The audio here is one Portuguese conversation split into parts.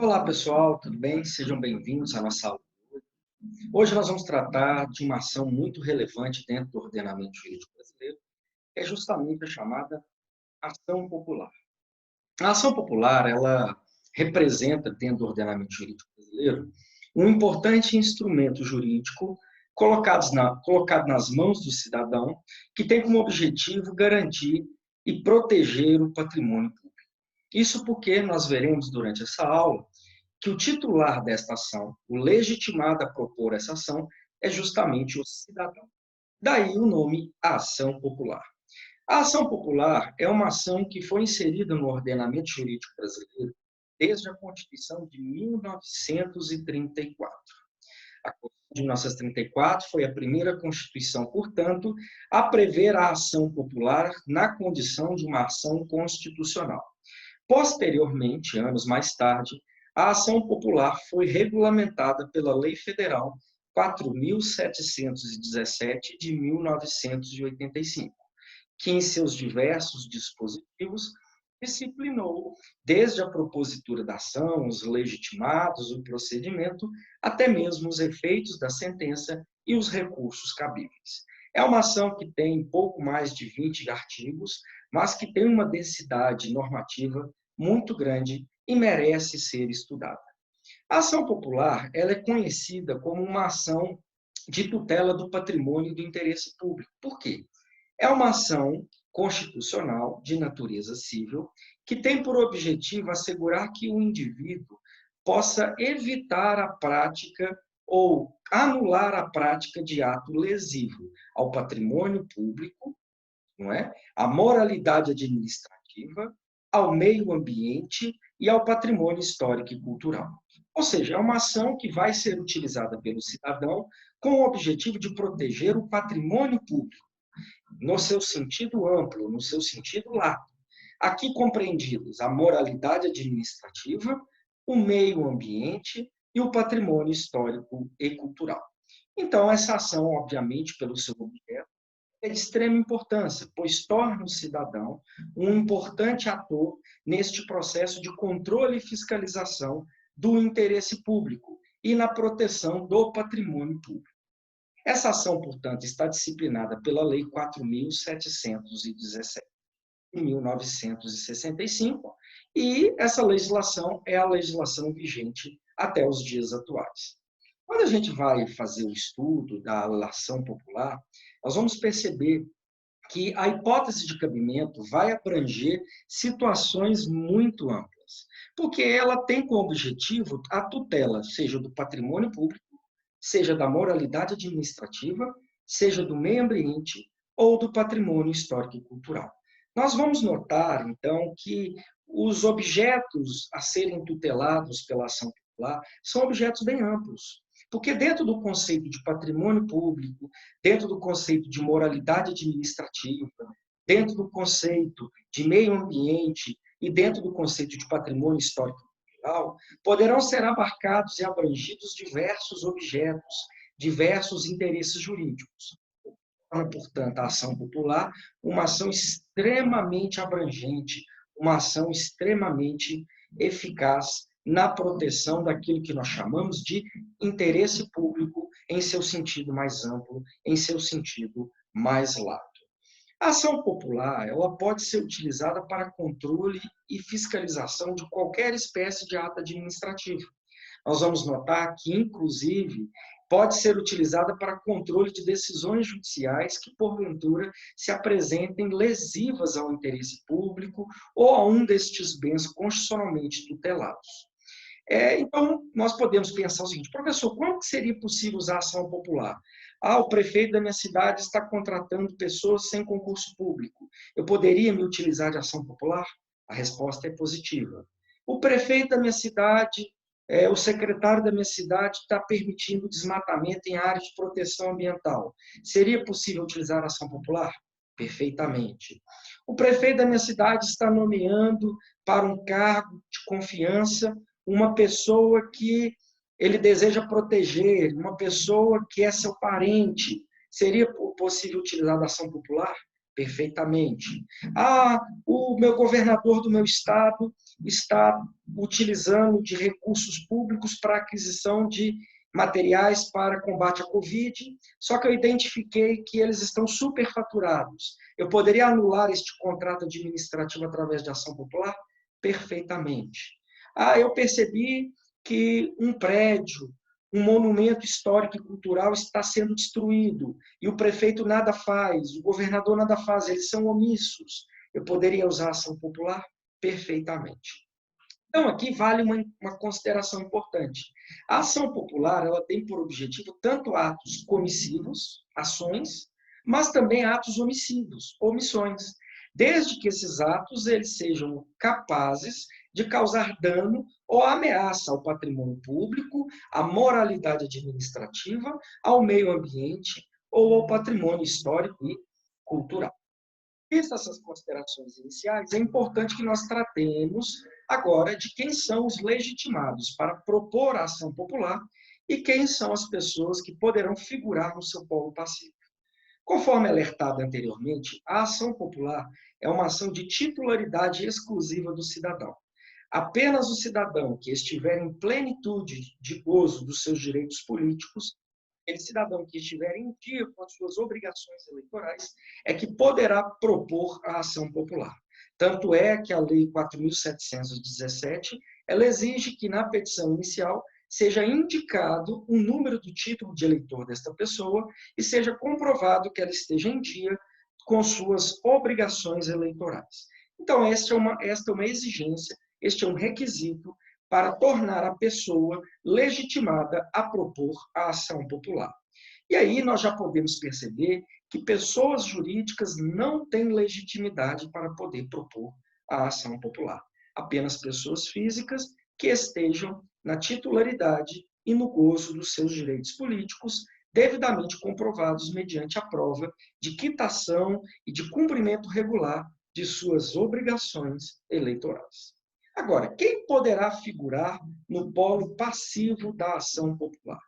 Olá, pessoal, tudo bem? Sejam bem-vindos à nossa aula. Hoje nós vamos tratar de uma ação muito relevante dentro do ordenamento jurídico brasileiro, que é justamente a chamada ação popular. A ação popular, ela representa, dentro do ordenamento jurídico brasileiro, um importante instrumento jurídico colocado nas mãos do cidadão, que tem como objetivo garantir e proteger o patrimônio público. Isso porque nós veremos durante essa aula que o titular desta ação, o legitimado a propor essa ação, é justamente o cidadão. Daí o nome ação popular. A ação popular é uma ação que foi inserida no ordenamento jurídico brasileiro desde a Constituição de 1934. A Constituição de 1934 foi a primeira Constituição, portanto, a prever a ação popular na condição de uma ação constitucional. Posteriormente, anos mais tarde, a ação popular foi regulamentada pela Lei Federal 4.717 de 1985, que em seus diversos dispositivos disciplinou desde a propositura da ação, os legitimados, o procedimento, até mesmo os efeitos da sentença e os recursos cabíveis. É uma ação que tem pouco mais de 20 artigos, mas que tem uma densidade normativa muito grande e merece ser estudada. A ação popular, ela é conhecida como uma ação de tutela do patrimônio e do interesse público. Por quê? É uma ação constitucional de natureza civil que tem por objetivo assegurar que o indivíduo possa evitar a prática ou anular a prática de ato lesivo ao patrimônio público, não é? À moralidade administrativa, ao meio ambiente e ao patrimônio histórico e cultural. Ou seja, é uma ação que vai ser utilizada pelo cidadão com o objetivo de proteger o patrimônio público, no seu sentido amplo, no seu sentido lato. Aqui compreendidos a moralidade administrativa, o meio ambiente e o patrimônio histórico e cultural. Então, essa ação, obviamente, pelo seu objeto, é de extrema importância, pois torna o cidadão um importante ator neste processo de controle e fiscalização do interesse público e na proteção do patrimônio público. Essa ação, portanto, está disciplinada pela Lei 4.717, de 1965, e essa legislação é a legislação vigente até os dias atuais. Quando a gente vai fazer o estudo da ação popular, nós vamos perceber que a hipótese de cabimento vai abranger situações muito amplas, porque ela tem como objetivo a tutela, seja do patrimônio público, seja da moralidade administrativa, seja do meio ambiente ou do patrimônio histórico e cultural. Nós vamos notar, então, que os objetos a serem tutelados pela ação popular são objetos bem amplos. Porque dentro do conceito de patrimônio público, dentro do conceito de moralidade administrativa, dentro do conceito de meio ambiente e dentro do conceito de patrimônio histórico e cultural, poderão ser abarcados e abrangidos diversos objetos, diversos interesses jurídicos. Portanto, a ação popular, uma ação extremamente abrangente, uma ação extremamente eficaz na proteção daquilo que nós chamamos de interesse público em seu sentido mais amplo, em seu sentido mais lato. A ação popular, ela pode ser utilizada para controle e fiscalização de qualquer espécie de ato administrativo. Nós vamos notar que, inclusive, pode ser utilizada para controle de decisões judiciais que, porventura, se apresentem lesivas ao interesse público ou a um destes bens constitucionalmente tutelados. Então, nós podemos pensar o seguinte: professor, como que seria possível usar a ação popular? O prefeito da minha cidade está contratando pessoas sem concurso público. Eu poderia me utilizar de ação popular? A resposta é positiva. O prefeito da minha cidade, o secretário da minha cidade está permitindo desmatamento em áreas de proteção ambiental. Seria possível utilizar a ação popular? Perfeitamente. O prefeito da minha cidade está nomeando para um cargo de confiança uma pessoa que ele deseja proteger, uma pessoa que é seu parente. Seria possível utilizar a ação popular? Perfeitamente. Ah, o meu governador do meu estado está utilizando de recursos públicos para aquisição de materiais para combate à Covid, só que eu identifiquei que eles estão superfaturados. Eu poderia anular este contrato administrativo através de ação popular? Perfeitamente. Ah, eu percebi que um prédio, um monumento histórico e cultural está sendo destruído e o prefeito nada faz, o governador nada faz, eles são omissos. Eu poderia usar a ação popular? Perfeitamente. Então, aqui vale uma consideração importante. A ação popular ela tem por objetivo tanto atos comissivos, ações, mas também atos omissivos, omissões, desde que esses atos eles sejam capazes de causar dano ou ameaça ao patrimônio público, à moralidade administrativa, ao meio ambiente ou ao patrimônio histórico e cultural. Vistas essas considerações iniciais, é importante que nós tratemos agora de quem são os legitimados para propor a ação popular e quem são as pessoas que poderão figurar no seu polo passivo. Conforme alertado anteriormente, a ação popular é uma ação de titularidade exclusiva do cidadão. Apenas o cidadão que estiver em plenitude de gozo dos seus direitos políticos, aquele cidadão que estiver em dia com as suas obrigações eleitorais, é que poderá propor a ação popular. Tanto é que a Lei 4.717, ela exige que na petição inicial seja indicado o número do título de eleitor desta pessoa e seja comprovado que ela esteja em dia com suas obrigações eleitorais. Então, esta é uma exigência, este é um requisito para tornar a pessoa legitimada a propor a ação popular. E aí nós já podemos perceber que pessoas jurídicas não têm legitimidade para poder propor a ação popular. Apenas pessoas físicas que estejam na titularidade e no gozo dos seus direitos políticos, devidamente comprovados mediante a prova de quitação e de cumprimento regular de suas obrigações eleitorais. Agora, quem poderá figurar no polo passivo da ação popular?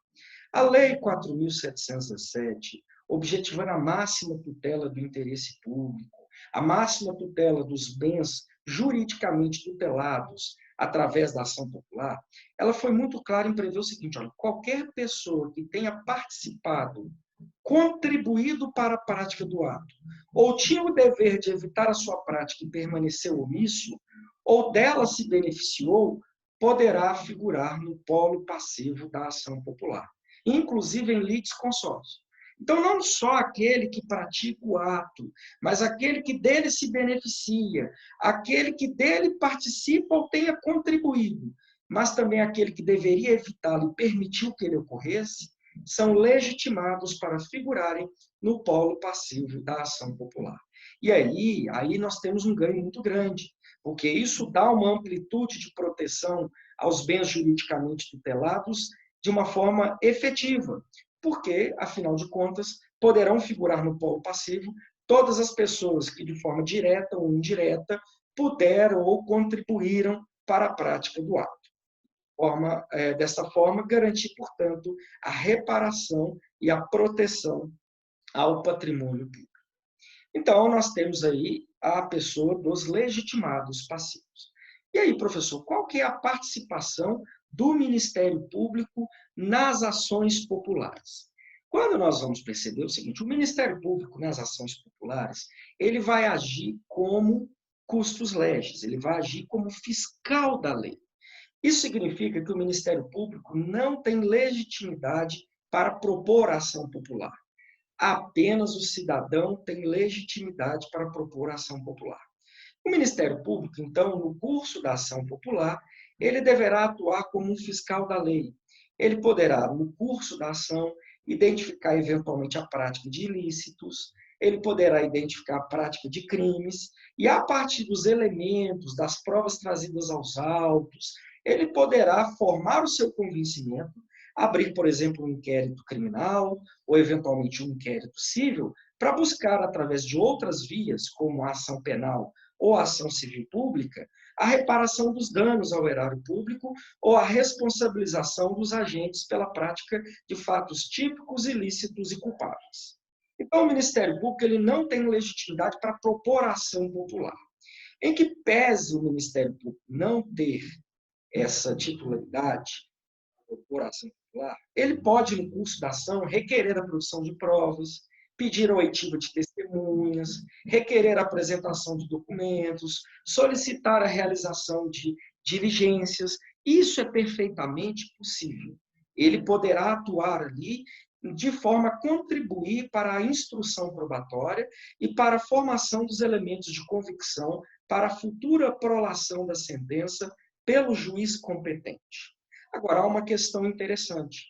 A Lei 4.717, objetivando a máxima tutela do interesse público, a máxima tutela dos bens juridicamente tutelados através da ação popular, ela foi muito clara em prever o seguinte: olha, qualquer pessoa que tenha participado, contribuído para a prática do ato, ou tinha o dever de evitar a sua prática e permaneceu omisso, ou dela se beneficiou, poderá figurar no polo passivo da ação popular, inclusive em litisconsórcio. Então, não só aquele que pratica o ato, mas aquele que dele se beneficia, aquele que dele participa ou tenha contribuído, mas também aquele que deveria evitá-lo e permitiu que ele ocorresse, são legitimados para figurarem no polo passivo da ação popular. E aí nós temos um ganho muito grande, porque isso dá uma amplitude de proteção aos bens juridicamente tutelados de uma forma efetiva, porque, afinal de contas, poderão figurar no polo passivo todas as pessoas que, de forma direta ou indireta, puderam ou contribuíram para a prática do ato. Dessa forma, garantir, portanto, a reparação e a proteção ao patrimônio público. Então, nós temos aí a pessoa dos legitimados passivos. E aí, professor, qual que é a participação do Ministério Público nas ações populares? Quando nós vamos perceber o seguinte, o Ministério Público nas ações populares, ele vai agir como custos legis, ele vai agir como fiscal da lei. Isso significa que o Ministério Público não tem legitimidade para propor a ação popular. Apenas o cidadão tem legitimidade para propor a ação popular. O Ministério Público, então, no curso da ação popular, ele deverá atuar como um fiscal da lei. Ele poderá, no curso da ação, identificar eventualmente a prática de ilícitos, ele poderá identificar a prática de crimes, e a partir dos elementos, das provas trazidas aos autos, ele poderá formar o seu convencimento, abrir, por exemplo, um inquérito criminal, ou eventualmente um inquérito civil, para buscar, através de outras vias, como a ação penal ou a ação civil pública, a reparação dos danos ao erário público ou a responsabilização dos agentes pela prática de fatos típicos, ilícitos e culpáveis. Então, o Ministério Público ele não tem legitimidade para propor ação popular. Em que pese o Ministério Público não ter essa titularidade, propor ação popular, ele pode, no curso da ação, requerer a produção de provas, pedir a oitiva de testemunhas, requerer a apresentação de documentos, solicitar a realização de diligências. Isso é perfeitamente possível. Ele poderá atuar ali de forma a contribuir para a instrução probatória e para a formação dos elementos de convicção para a futura prolação da sentença pelo juiz competente. Agora, há uma questão interessante.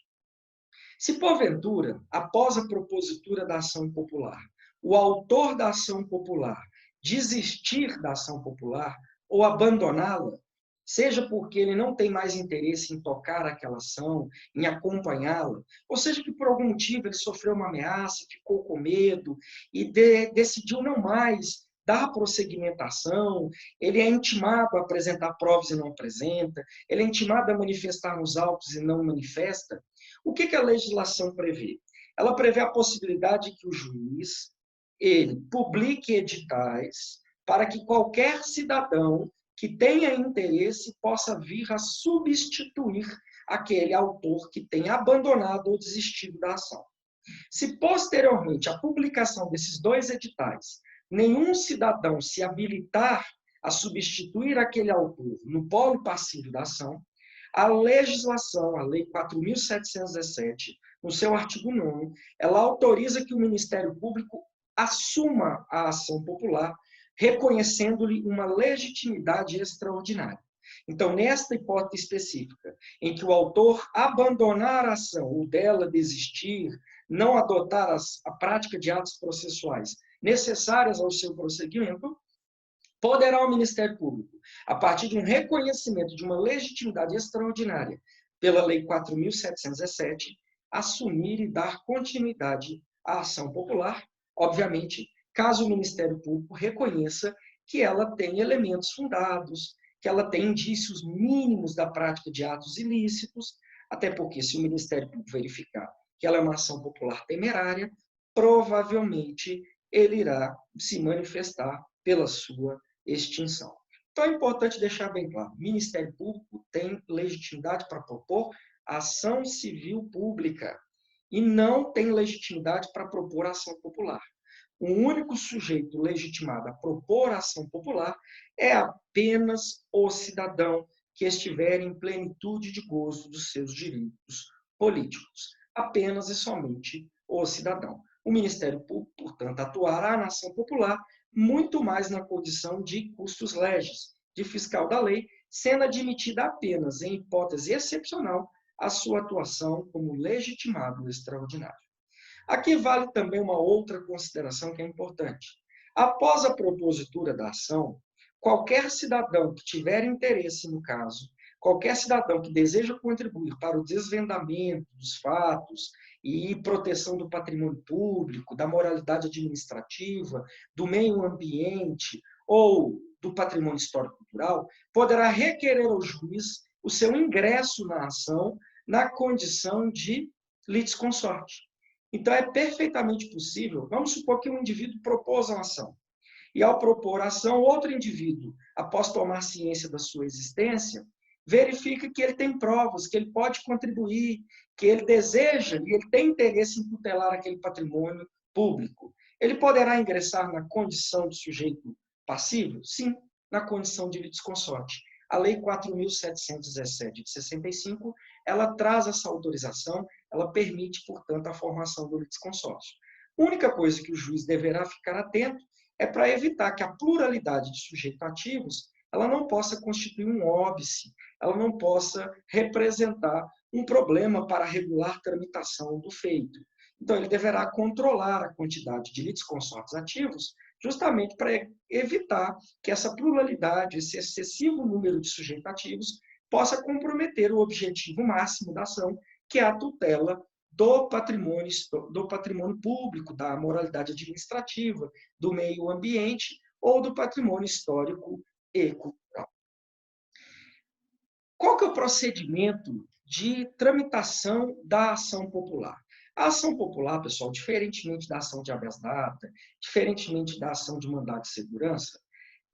Se, porventura, após a propositura da ação popular, o autor da ação popular desistir da ação popular ou abandoná-la, seja porque ele não tem mais interesse em tocar aquela ação, em acompanhá-la, ou seja que por algum motivo ele sofreu uma ameaça, ficou com medo e decidiu não mais dar prosseguimentação, ele é intimado a apresentar provas e não apresenta, ele é intimado a manifestar nos autos e não manifesta. O que a legislação prevê? Ela prevê a possibilidade de que o juiz ele publique editais para que qualquer cidadão que tenha interesse possa vir a substituir aquele autor que tenha abandonado ou desistido da ação. Se posteriormente à publicação desses dois editais, nenhum cidadão se habilitar a substituir aquele autor no polo passivo da ação, a legislação, a Lei 4.717, no seu artigo 9º, ela autoriza que o Ministério Público assuma a ação popular, reconhecendo-lhe uma legitimidade extraordinária. Então, nesta hipótese específica, em que o autor abandonar a ação ou dela desistir, não adotar a prática de atos processuais necessárias ao seu prosseguimento, poderá o Ministério Público, a partir de um reconhecimento de uma legitimidade extraordinária pela Lei 4.717, assumir e dar continuidade à ação popular, obviamente, caso o Ministério Público reconheça que ela tem elementos fundados, que ela tem indícios mínimos da prática de atos ilícitos, até porque se o Ministério Público verificar que ela é uma ação popular temerária, provavelmente ele irá se manifestar pela sua extinção. Então, é importante deixar bem claro, o Ministério Público tem legitimidade para propor ação civil pública e não tem legitimidade para propor ação popular. O único sujeito legitimado a propor ação popular é apenas o cidadão que estiver em plenitude de gozo dos seus direitos políticos. Apenas e somente o cidadão. O Ministério Público, portanto, atuará na ação popular muito mais na condição de custos legis, de fiscal da lei, sendo admitida apenas, em hipótese excepcional, a sua atuação como legitimado extraordinário. Aqui vale também uma outra consideração que é importante. Após a propositura da ação, qualquer cidadão que tiver interesse no caso, qualquer cidadão que deseja contribuir para o desvendamento dos fatos e proteção do patrimônio público, da moralidade administrativa, do meio ambiente ou do patrimônio histórico-cultural, poderá requerer ao juiz o seu ingresso na ação na condição de litisconsorte. Então, é perfeitamente possível, vamos supor que um indivíduo propôs uma ação, e ao propor a ação, outro indivíduo, após tomar ciência da sua existência, verifica que ele tem provas, que ele pode contribuir, que ele deseja e ele tem interesse em tutelar aquele patrimônio público. Ele poderá ingressar na condição de sujeito passivo? Sim, na condição de litisconsorte. A Lei 4.717 de 65, ela traz essa autorização, ela permite, portanto, a formação do litisconsórcio. A única coisa que o juiz deverá ficar atento é para evitar que a pluralidade de sujeitos ativos ela não possa constituir um óbice, ela não possa representar um problema para a regular tramitação do feito. Então, ele deverá controlar a quantidade de litisconsortes ativos, justamente para evitar que essa pluralidade, esse excessivo número de sujeitos ativos, possa comprometer o objetivo máximo da ação, que é a tutela do patrimônio público, da moralidade administrativa, do meio ambiente ou do patrimônio histórico e cultural. Qual que é o procedimento de tramitação da ação popular? A ação popular, pessoal, diferentemente da ação de habeas data, diferentemente da ação de mandado de segurança,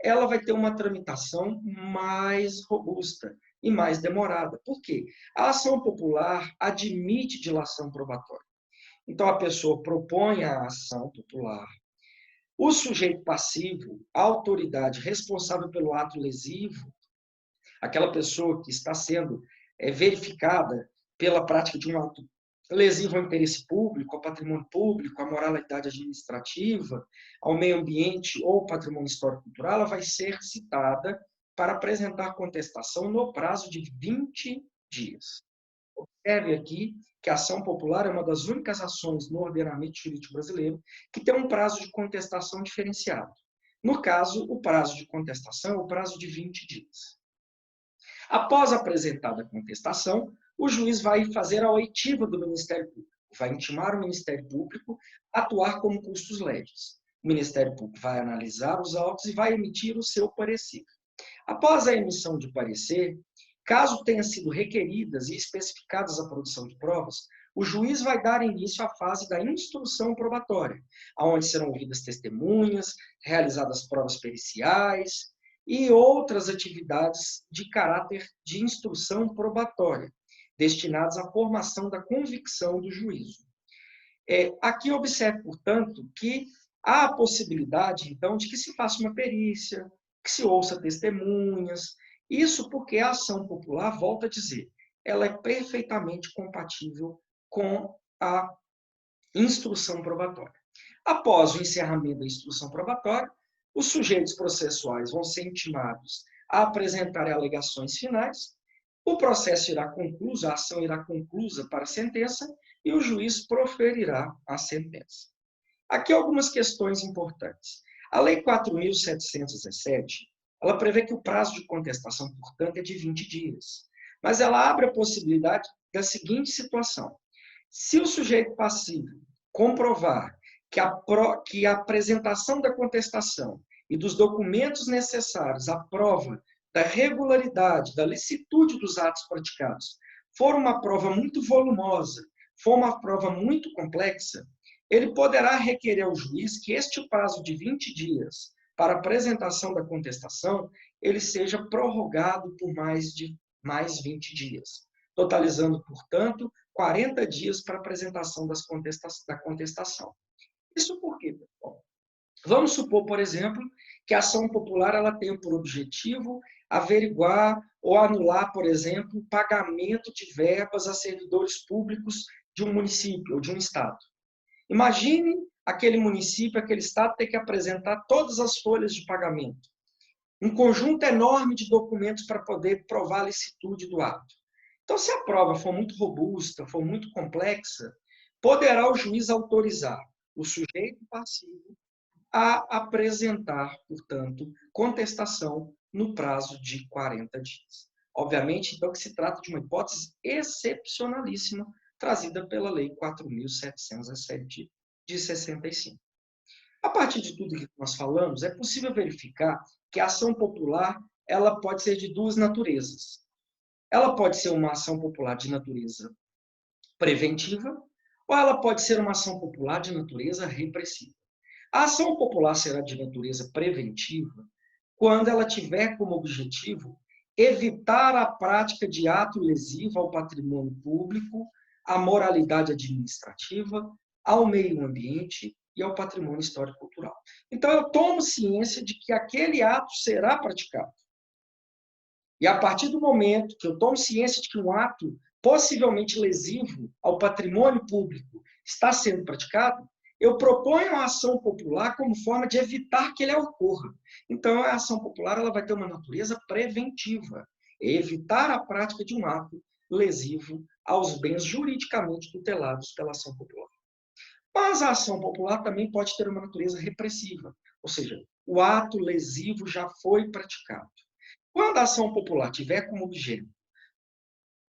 ela vai ter uma tramitação mais robusta e mais demorada. Por quê? A ação popular admite dilação probatória. Então, a pessoa propõe a ação popular. O sujeito passivo, a autoridade responsável pelo ato lesivo, aquela pessoa que está sendo verificada pela prática de um ato lesivo ao interesse público, ao patrimônio público, à moralidade administrativa, ao meio ambiente ou patrimônio histórico-cultural, ela vai ser citada para apresentar contestação no prazo de 20 dias. Observe aqui que a ação popular é uma das únicas ações no ordenamento jurídico brasileiro que tem um prazo de contestação diferenciado. No caso, o prazo de contestação é o prazo de 20 dias. Após apresentada a contestação, o juiz vai fazer a oitiva do Ministério Público, vai intimar o Ministério Público a atuar como custos legis. O Ministério Público vai analisar os autos e vai emitir o seu parecer. Após a emissão de parecer, caso tenha sido requeridas e especificadas a produção de provas, o juiz vai dar início à fase da instrução probatória, onde serão ouvidas testemunhas, realizadas provas periciais e outras atividades de caráter de instrução probatória, destinadas à formação da convicção do juízo. Aqui observe, portanto, que há a possibilidade, então, de que se faça uma perícia, que se ouça testemunhas. Isso porque a ação popular, volta a dizer, ela é perfeitamente compatível com a instrução probatória. Após o encerramento da instrução probatória, os sujeitos processuais vão ser intimados a apresentar alegações finais, o processo irá concluso, a ação irá conclusa para a sentença e o juiz proferirá a sentença. Aqui algumas questões importantes. A Lei 4.717, ela prevê que o prazo de contestação, portanto, é de 20 dias. Mas ela abre a possibilidade da seguinte situação. Se o sujeito passivo comprovar que a apresentação da contestação e dos documentos necessários à prova da regularidade, da licitude dos atos praticados, for uma prova muito volumosa, for uma prova muito complexa, ele poderá requerer ao juiz que este prazo de 20 dias para apresentação da contestação, ele seja prorrogado por mais 20 dias, totalizando, portanto, 40 dias para apresentação da contestação. Isso por quê, pessoal? Vamos supor, por exemplo, que a ação popular ela tenha por objetivo averiguar ou anular, por exemplo, o pagamento de verbas a servidores públicos de um município ou de um estado. Imagine aquele município, aquele estado ter que apresentar todas as folhas de pagamento. Um conjunto enorme de documentos para poder provar a licitude do ato. Então, se a prova for muito robusta, for muito complexa, poderá o juiz autorizar o sujeito passivo a apresentar, portanto, contestação no prazo de 40 dias. Obviamente, então, que se trata de uma hipótese excepcionalíssima trazida pela Lei 4.717 de 65. A partir de tudo que nós falamos, é possível verificar que a ação popular ela pode ser de duas naturezas. Ela pode ser uma ação popular de natureza preventiva ou ela pode ser uma ação popular de natureza repressiva. A ação popular será de natureza preventiva quando ela tiver como objetivo evitar a prática de ato lesivo ao patrimônio público, à moralidade administrativa, ao meio ambiente e ao patrimônio histórico-cultural. Então, eu tomo ciência de que aquele ato será praticado. E a partir do momento que eu tomo ciência de que um ato possivelmente lesivo ao patrimônio público está sendo praticado, eu proponho a ação popular como forma de evitar que ele ocorra. Então, a ação popular ela vai ter uma natureza preventiva, evitar a prática de um ato lesivo aos bens juridicamente tutelados pela ação popular. Mas a ação popular também pode ter uma natureza repressiva, ou seja, o ato lesivo já foi praticado. Quando a ação popular tiver como objeto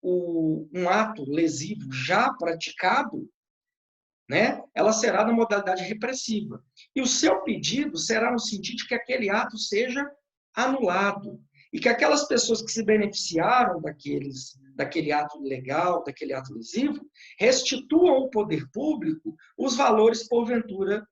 um ato lesivo já praticado, né, ela será na modalidade repressiva. E o seu pedido será no sentido de que aquele ato seja anulado. e que aquelas pessoas que se beneficiaram daquele ato ilegal, daquele ato lesivo, restituam ao poder público os valores, porventura,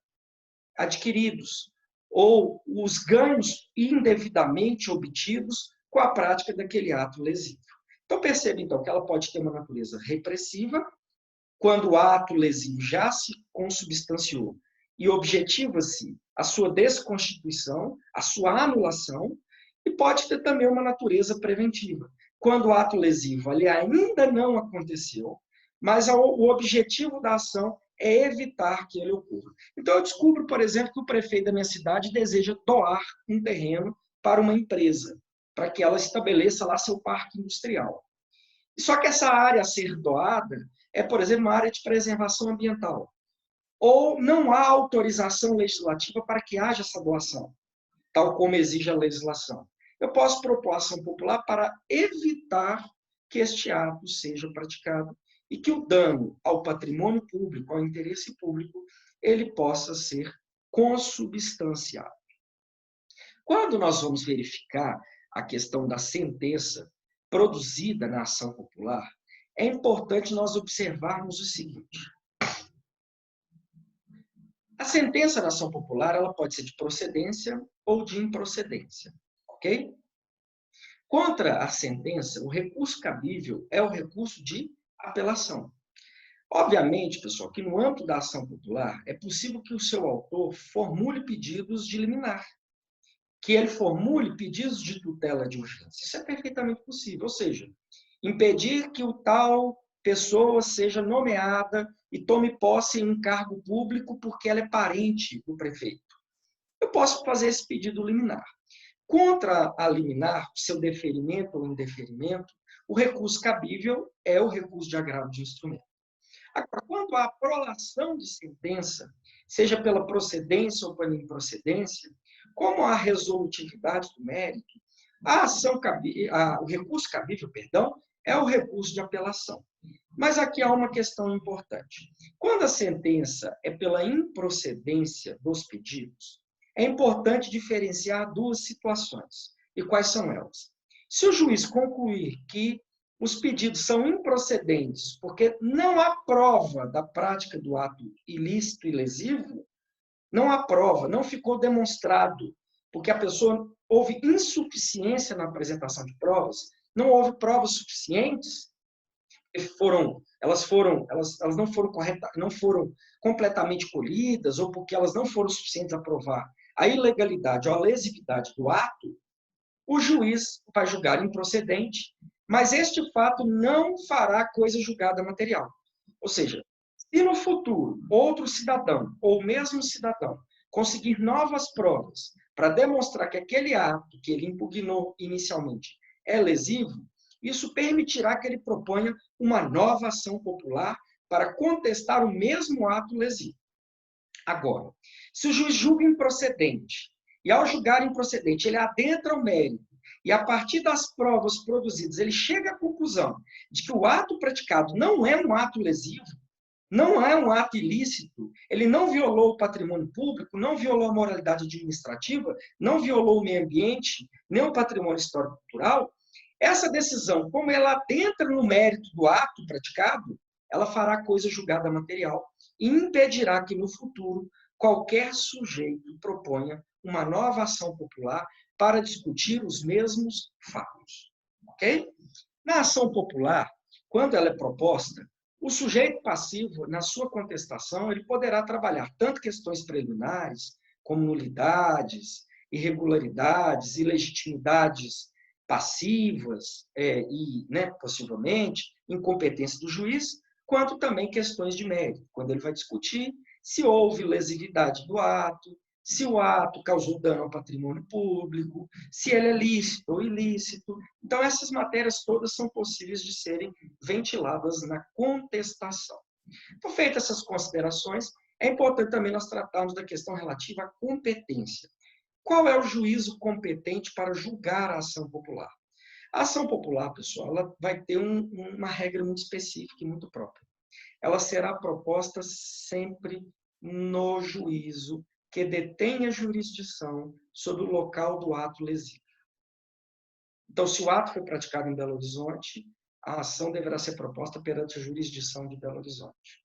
adquiridos, ou os ganhos indevidamente obtidos com a prática daquele ato lesivo. Então, perceba, então, que ela pode ter uma natureza repressiva, quando o ato lesivo já se consubstanciou e objetiva-se a sua desconstituição, a sua anulação, e pode ter também uma natureza preventiva, quando o ato lesivo ali ainda não aconteceu, mas o objetivo da ação é evitar que ele ocorra. Então, eu descubro, por exemplo, que o prefeito da minha cidade deseja doar um terreno para uma empresa, para que ela estabeleça lá seu parque industrial. Só que essa área a ser doada é, por exemplo, uma área de preservação ambiental. Ou não há autorização legislativa para que haja essa doação, tal como exige a legislação. Eu posso propor ação popular para evitar que este ato seja praticado e que o dano ao patrimônio público, ao interesse público, ele possa ser consubstanciado. Quando nós vamos verificar a questão da sentença produzida na ação popular, é importante nós observarmos o seguinte: a sentença na ação popular ela pode ser de procedência ou de improcedência, ok? Contra a sentença, o recurso cabível é o recurso de apelação. Obviamente, pessoal, que no âmbito da ação popular é possível que o seu autor formule pedidos de liminar, que ele formule pedidos de tutela de urgência. Isso é perfeitamente possível, ou seja, impedir que o tal pessoa seja nomeada e tome posse em um cargo público porque ela é parente do prefeito. Eu posso fazer esse pedido liminar. Contra a liminar, seu deferimento ou indeferimento, o recurso cabível é o recurso de agravo de instrumento. Agora, quanto à prolação de sentença, seja pela procedência ou pela improcedência, como a resolutividade do mérito, o recurso cabível, é o recurso de apelação. Mas aqui há uma questão importante. Quando a sentença é pela improcedência dos pedidos, é importante diferenciar duas situações. E quais são elas? Se o juiz concluir que os pedidos são improcedentes porque não há prova da prática do ato ilícito e lesivo, não há prova, não ficou demonstrado, porque a pessoa houve insuficiência na apresentação de provas, não houve provas suficientes, elas não foram completamente colhidas ou porque elas não foram suficientes a provar a ilegalidade ou a lesividade do ato, o juiz vai julgar improcedente, mas este fato não fará coisa julgada material. Ou seja, se no futuro outro cidadão ou o mesmo cidadão conseguir novas provas para demonstrar que aquele ato que ele impugnou inicialmente é lesivo, isso permitirá que ele proponha uma nova ação popular para contestar o mesmo ato lesivo. Agora, se o juiz julga improcedente, e ao julgar improcedente, ele adentra o mérito, e a partir das provas produzidas, ele chega à conclusão de que o ato praticado não é um ato lesivo, não é um ato ilícito, ele não violou o patrimônio público, não violou a moralidade administrativa, não violou o meio ambiente, nem o patrimônio histórico-cultural, essa decisão, como ela adentra no mérito do ato praticado, ela fará coisa julgada material e impedirá que, no futuro, qualquer sujeito proponha uma nova ação popular para discutir os mesmos fatos. Ok? Na ação popular, quando ela é proposta, o sujeito passivo, na sua contestação, ele poderá trabalhar tanto questões preliminares, como nulidades, irregularidades, ilegitimidades passivas possivelmente, incompetência do juiz, quanto também questões de mérito, quando ele vai discutir se houve lesividade do ato, se o ato causou dano ao patrimônio público, se ele é lícito ou ilícito. Então, essas matérias todas são possíveis de serem ventiladas na contestação. Então, feitas essas considerações, é importante também nós tratarmos da questão relativa à competência. Qual é o juízo competente para julgar a ação popular? A ação popular, pessoal, ela vai ter uma regra muito específica e muito própria. Ela será proposta sempre no juízo que detenha jurisdição sobre o local do ato lesivo. Então, se o ato foi praticado em Belo Horizonte, a ação deverá ser proposta perante a jurisdição de Belo Horizonte.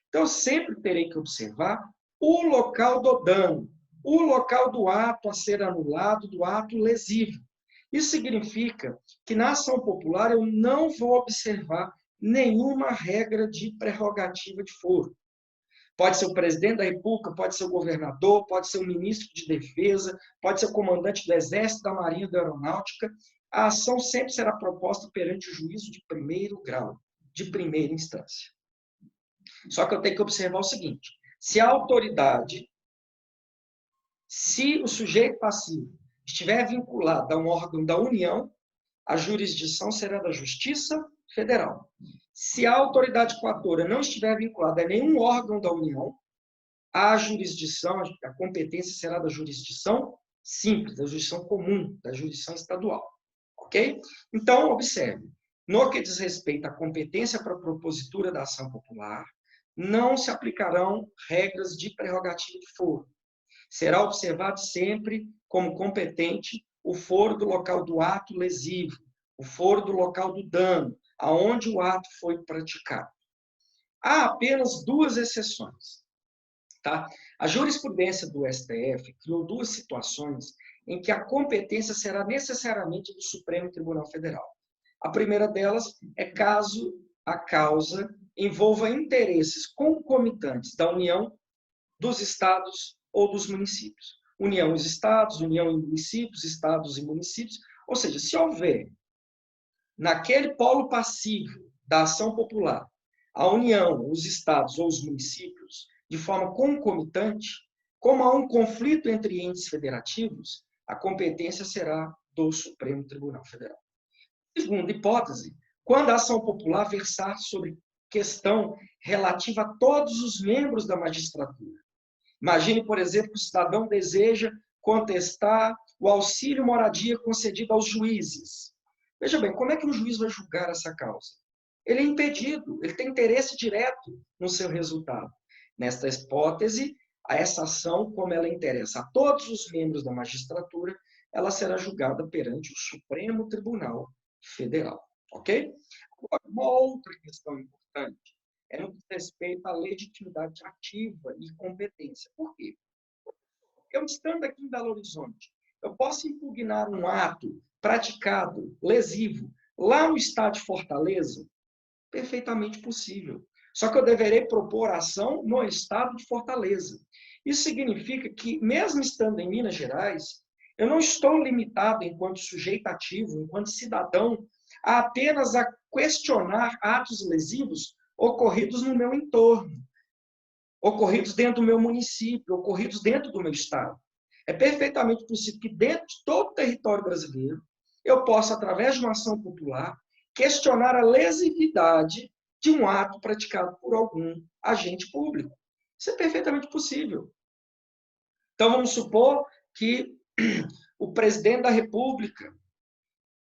Então, eu sempre terei que observar o local do dano, o local do ato a ser anulado, do ato lesivo. Isso significa que na ação popular eu não vou observar nenhuma regra de prerrogativa de foro. Pode ser o presidente da República, pode ser o governador, pode ser o ministro de Defesa, pode ser o comandante do Exército, da Marinha, da Aeronáutica. A ação sempre será proposta perante o juízo de primeiro grau, de primeira instância. Só que eu tenho que observar o seguinte: se a autoridade, se o sujeito passivo estiver vinculado a um órgão da União, a jurisdição será da Justiça Federal. Se a autoridade coatora não estiver vinculada a nenhum órgão da União, a jurisdição, a competência será da jurisdição simples, da jurisdição comum, da jurisdição estadual. Ok? Então, observe, no que diz respeito à competência para a propositura da ação popular, não se aplicarão regras de prerrogativa de foro. Será observado sempre como competente o foro do local do ato lesivo, o foro do local do dano, aonde o ato foi praticado. Há apenas duas exceções. Tá? A jurisprudência do STF criou duas situações em que a competência será necessariamente do Supremo Tribunal Federal. A primeira delas é caso a causa envolva interesses concomitantes da União, dos estados ou dos municípios. União e os estados, União e municípios, estados e municípios. Ou seja, se houver naquele polo passivo da ação popular a União, os estados ou os municípios, de forma concomitante, como há um conflito entre entes federativos, a competência será do Supremo Tribunal Federal. Segunda hipótese, quando a ação popular versar sobre questão relativa a todos os membros da magistratura. Imagine, por exemplo, que o cidadão deseja contestar o auxílio moradia concedido aos juízes. Veja bem, como é que um juiz vai julgar essa causa? Ele é impedido, ele tem interesse direto no seu resultado. Nesta hipótese, essa ação, como ela interessa a todos os membros da magistratura, ela será julgada perante o Supremo Tribunal Federal. Ok? Agora, uma outra questão importante é no que diz respeito à legitimidade ativa e competência. Por quê? Eu estando aqui em Belo Horizonte, eu posso impugnar um ato praticado, lesivo, lá no estado de Fortaleza? Perfeitamente possível. Só que eu deverei propor ação no estado de Fortaleza. Isso significa que, mesmo estando em Minas Gerais, eu não estou limitado, enquanto sujeito ativo, enquanto cidadão, a apenas a questionar atos lesivos ocorridos no meu entorno, ocorridos dentro do meu município, ocorridos dentro do meu estado. É perfeitamente possível que, dentro de todo o território brasileiro, eu possa, através de uma ação popular, questionar a lesividade de um ato praticado por algum agente público. Isso é perfeitamente possível. Então, vamos supor que o presidente da República,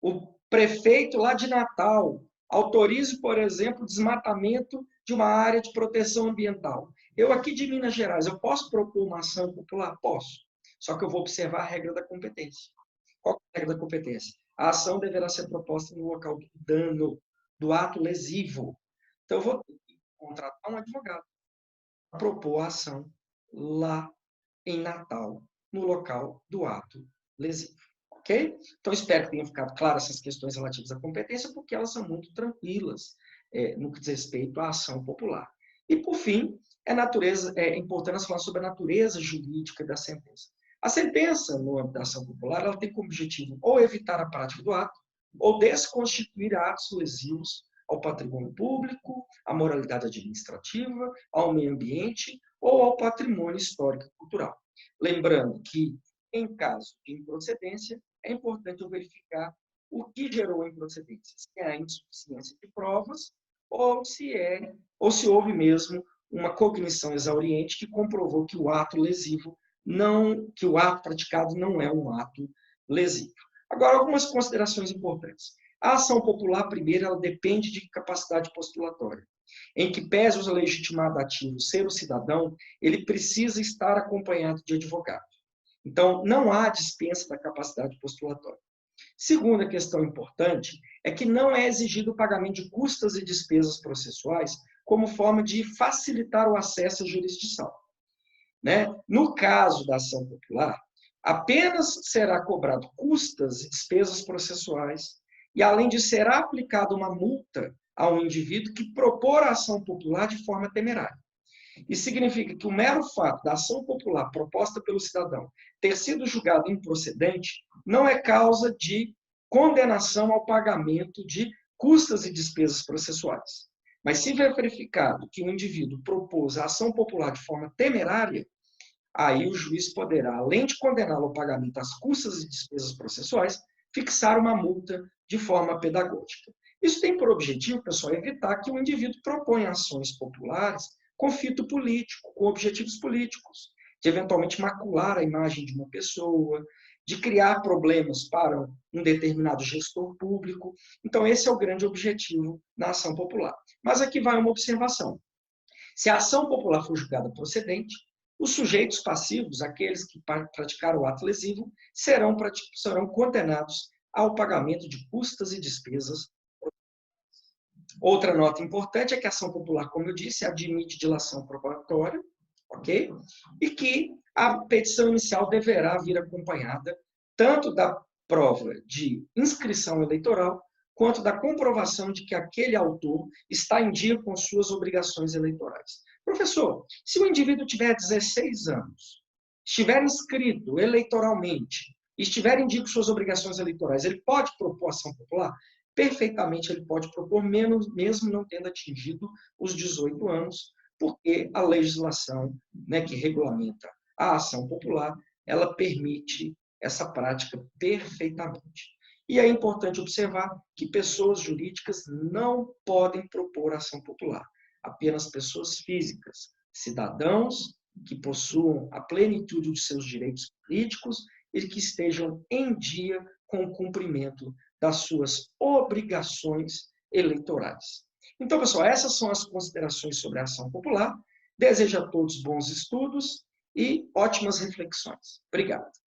o prefeito lá de Natal, autorize, por exemplo, o desmatamento de uma área de proteção ambiental. Eu aqui de Minas Gerais, eu posso propor uma ação popular? Posso. Só que eu vou observar a regra da competência. Qual é a regra da competência? A ação deverá ser proposta no local do dano, do ato lesivo. Então, eu vou contratar um advogado para propor a ação lá em Natal, no local do ato lesivo. Ok? Então, espero que tenham ficado claras essas questões relativas à competência, porque elas são muito tranquilas no que diz respeito à ação popular. E, por fim, é importante falar sobre a natureza jurídica da sentença. A sentença, no âmbito da ação popular, ela tem como objetivo ou evitar a prática do ato, ou desconstituir atos lesivos ao patrimônio público, à moralidade administrativa, ao meio ambiente ou ao patrimônio histórico e cultural. Lembrando que, em caso de improcedência, é importante eu verificar o que gerou a improcedência, se é a insuficiência de provas ou se houve mesmo uma cognição exauriente que comprovou que o ato lesivo que o ato praticado não é um ato lesivo. Agora, algumas considerações importantes. A ação popular, primeiro, ela depende de capacidade postulatória. Em que pese o legitimado ativo ser o cidadão, ele precisa estar acompanhado de advogado. Então, não há dispensa da capacidade postulatória. Segunda questão importante é que não é exigido o pagamento de custas e despesas processuais como forma de facilitar o acesso à jurisdição, né? No caso da ação popular, apenas será cobrado custas e despesas processuais e, além disso, será aplicada uma multa a um indivíduo que propor a ação popular de forma temerária. Isso significa que o mero fato da ação popular proposta pelo cidadão ter sido julgada improcedente não é causa de condenação ao pagamento de custas e despesas processuais. Mas se verificado que o indivíduo propôs a ação popular de forma temerária, aí o juiz poderá, além de condená-lo ao pagamento das custas e despesas processuais, fixar uma multa de forma pedagógica. Isso tem por objetivo, pessoal, evitar que o indivíduo proponha ações populares com fito político, com objetivos políticos, de eventualmente macular a imagem de uma pessoa, de criar problemas para um determinado gestor público. Então, esse é o grande objetivo na ação popular. Mas aqui vai uma observação. Se a ação popular for julgada procedente, os sujeitos passivos, aqueles que praticaram o ato lesivo, serão condenados ao pagamento de custas e despesas. Outra nota importante é que a ação popular, como eu disse, admite dilação probatória, ok? E que a petição inicial deverá vir acompanhada tanto da prova de inscrição eleitoral, quanto da comprovação de que aquele autor está em dia com suas obrigações eleitorais. Professor, se o indivíduo tiver 16 anos, estiver inscrito eleitoralmente, estiver em dia com suas obrigações eleitorais, ele pode propor ação popular? Perfeitamente ele pode propor, mesmo não tendo atingido os 18 anos, porque a legislação, né, que regulamenta a ação popular, ela permite essa prática perfeitamente. E é importante observar que pessoas jurídicas não podem propor ação popular. Apenas pessoas físicas, cidadãos que possuam a plenitude de seus direitos políticos e que estejam em dia com o cumprimento das suas obrigações eleitorais. Então, pessoal, essas são as considerações sobre a ação popular. Desejo a todos bons estudos e ótimas reflexões. Obrigado.